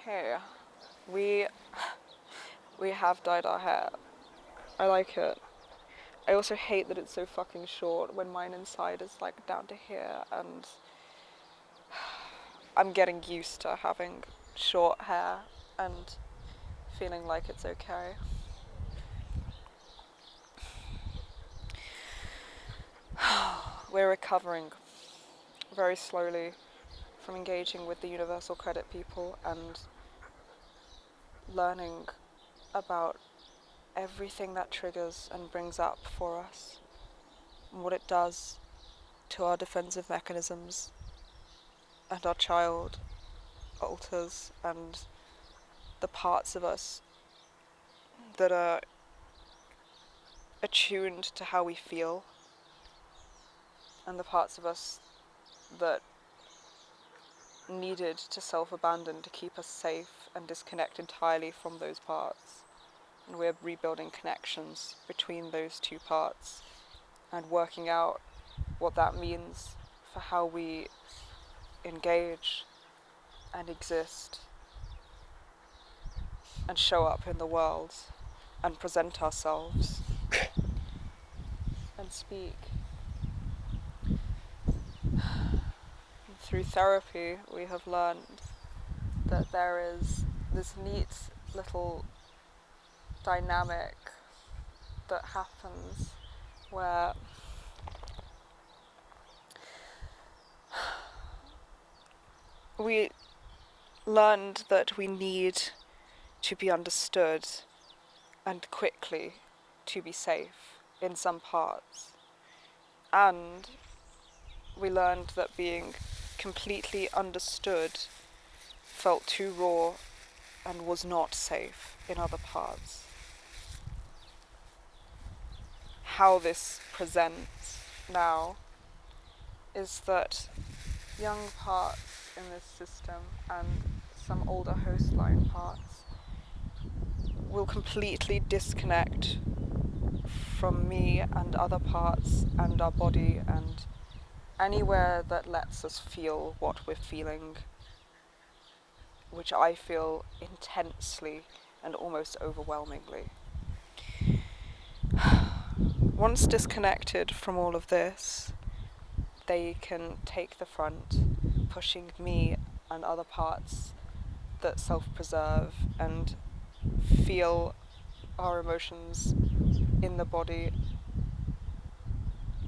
Hey, we we have dyed our hair. I like it. I also hate that it's so fucking short when mine inside is like down to here, and I'm getting used to having short hair and feeling like it's okay. We're recovering very slowly from engaging with the Universal Credit people and learning about everything that triggers and brings up for us and what it does to our defensive mechanisms and our child alters and the parts of us that are attuned to how we feel and the parts of us that needed to self-abandon to keep us safe and disconnect entirely from those parts. And we're rebuilding connections between those two parts and working out what that means for how we engage and exist and show up in the world and present ourselves and speak. Through therapy, we have learned that there is this neat little dynamic that happens where we learned that we need to be understood and quickly to be safe in some parts. And we learned that being completely understood felt too raw and was not safe in other parts. How this presents now is that young parts in this system and some older hostline parts will completely disconnect from me and other parts and our body and anywhere that lets us feel what we're feeling, which I feel intensely and almost overwhelmingly. Once disconnected from all of this, they can take the front, pushing me and other parts that self-preserve and feel our emotions in the body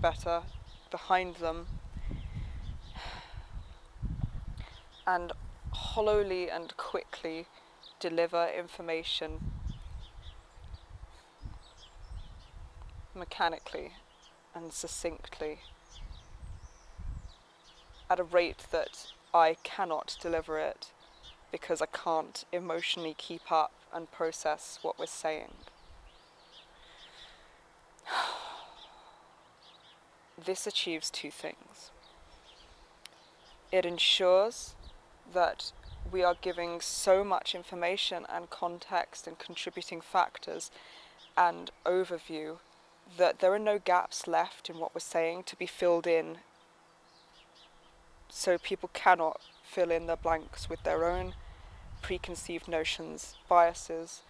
better behind them, and hollowly and quickly deliver information mechanically and succinctly at a rate that I cannot deliver it because I can't emotionally keep up and process what we're saying. This achieves two things. It ensures that we are giving so much information and context and contributing factors and overview that there are no gaps left in what we're saying to be filled in, so people cannot fill in the blanks with their own preconceived notions, biases,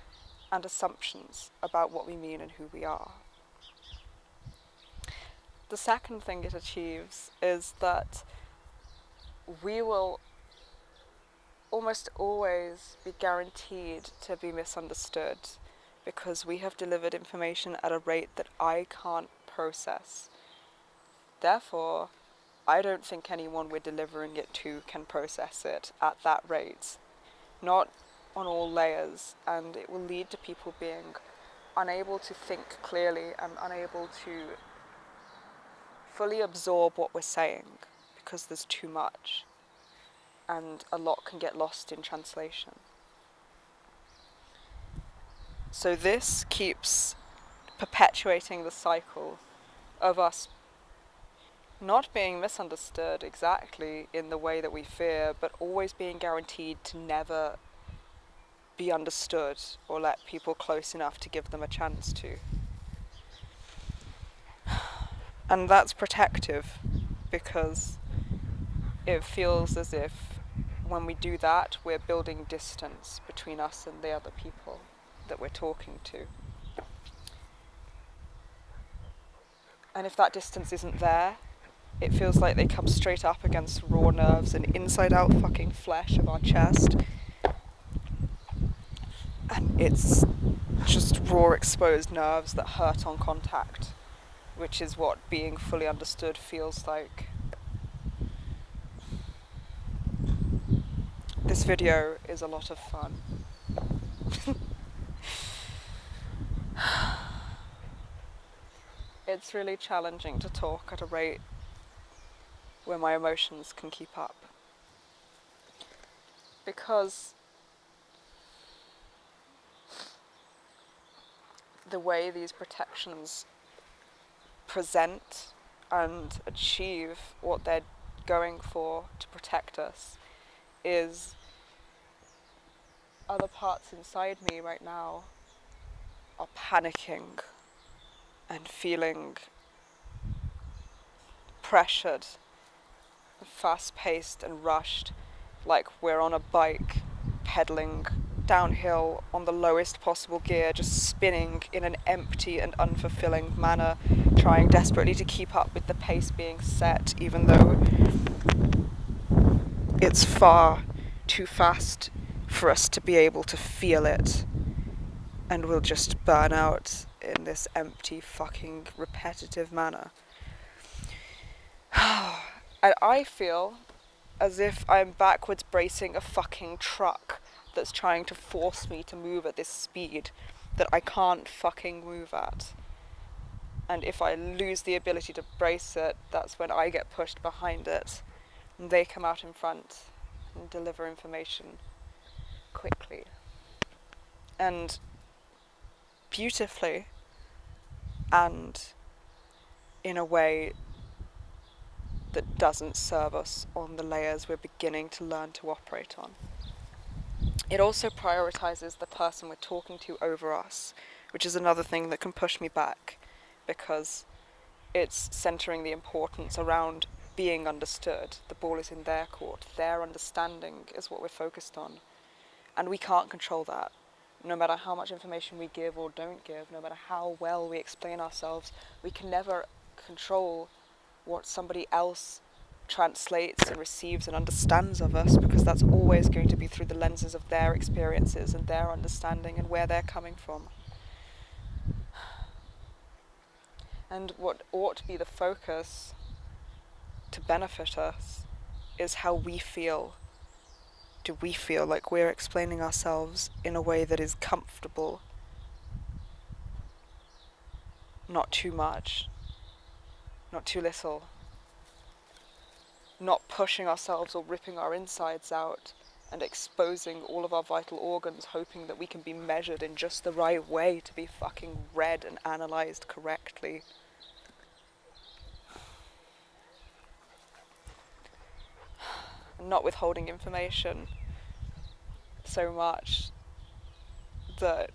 and assumptions about what we mean and who we are. The second thing it achieves is that we will almost always be guaranteed to be misunderstood because we have delivered information at a rate that I can't process. Therefore, I don't think anyone we're delivering it to can process it at that rate. Not on all layers, and it will lead to people being unable to think clearly and unable to fully absorb what we're saying because there's too much, and a lot can get lost in translation. So this keeps perpetuating the cycle of us not being misunderstood exactly in the way that we fear, but always being guaranteed to never be understood or let people close enough to give them a chance to. And that's protective because it feels as if when we do that, we're building distance between us and the other people that we're talking to. And if that distance isn't there, it feels like they come straight up against raw nerves and inside out fucking flesh of our chest. And it's just raw exposed nerves that hurt on contact, which is what being fully understood feels like. This video is a lot of fun. It's really challenging to talk at a rate where my emotions can keep up. Because the way these protections present and achieve what they're going for to protect us is other parts inside me right now are panicking and feeling pressured, fast-paced and rushed, like we're on a bike pedaling downhill on the lowest possible gear, just spinning in an empty and unfulfilling manner, trying desperately to keep up with the pace being set, even though it's far too fast for us to be able to feel it, and we'll just burn out in this empty, fucking, repetitive manner. And I feel as if I'm backwards bracing a fucking truck that's trying to force me to move at this speed that I can't fucking move at. And if I lose the ability to brace it, that's when I get pushed behind it and they come out in front and deliver information quickly and beautifully, and in a way that doesn't serve us on the layers we're beginning to learn to operate on. It also prioritizes the person we're talking to over us, which is another thing that can push me back, because it's centering the importance around being understood. The ball is in their court. Their understanding is what we're focused on. And we can't control that. No matter how much information we give or don't give, no matter how well we explain ourselves, we can never control what somebody else translates and receives and understands of us, because that's always going to be through the lenses of their experiences and their understanding and where they're coming from. And what ought to be the focus to benefit us is how we feel. Do we feel like we're explaining ourselves in a way that is comfortable? Not too much, not too little. Not pushing ourselves or ripping our insides out and exposing all of our vital organs, hoping that we can be measured in just the right way to be fucking read and analysed correctly. And not withholding information so much that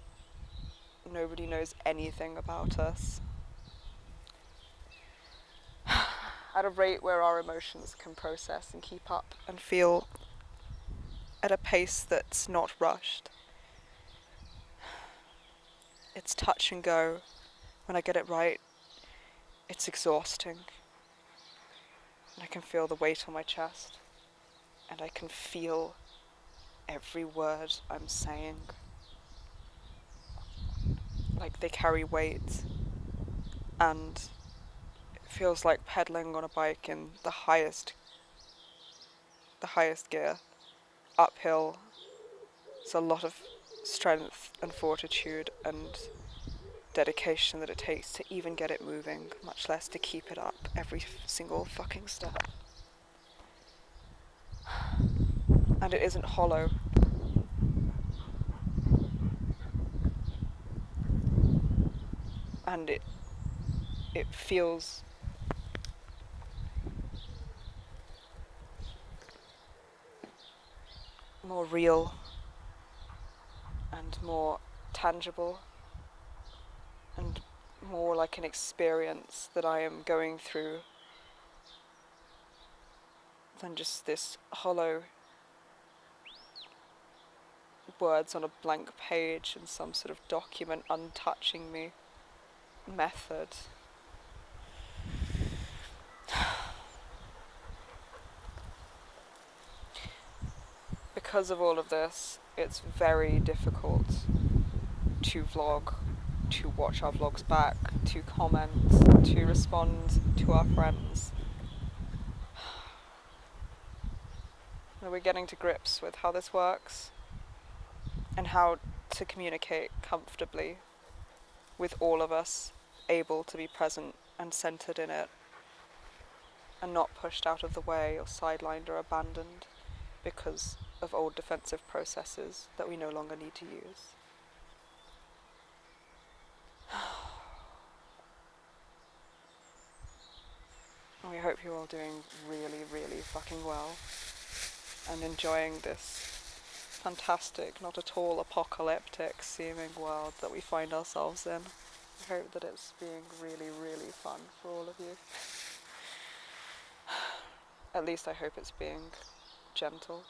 nobody knows anything about us. At a rate where our emotions can process and keep up and feel at a pace that's not rushed. It's touch and go. When I get it right, it's exhausting. And I can feel the weight on my chest. And I can feel every word I'm saying. Like they carry weight. And it feels like pedaling on a bike in the highest gear. Uphill. It's a lot of strength and fortitude and dedication that it takes to even get it moving, much less to keep it up every single fucking step. And it isn't hollow. And it feels more real and more tangible and more like an experience that I am going through than just this hollow words on a blank page in some sort of document untouching me method. Because of all of this, it's very difficult to vlog, to watch our vlogs back, to comment, to respond to our friends. And we're getting to grips with how this works and how to communicate comfortably with all of us able to be present and centered in it and not pushed out of the way or sidelined or abandoned because of old defensive processes that we no longer need to use. We hope you're all doing really, really fucking well and enjoying this fantastic, not at all apocalyptic seeming world that we find ourselves in. I hope that it's being really, really fun for all of you. At least I hope it's being gentle.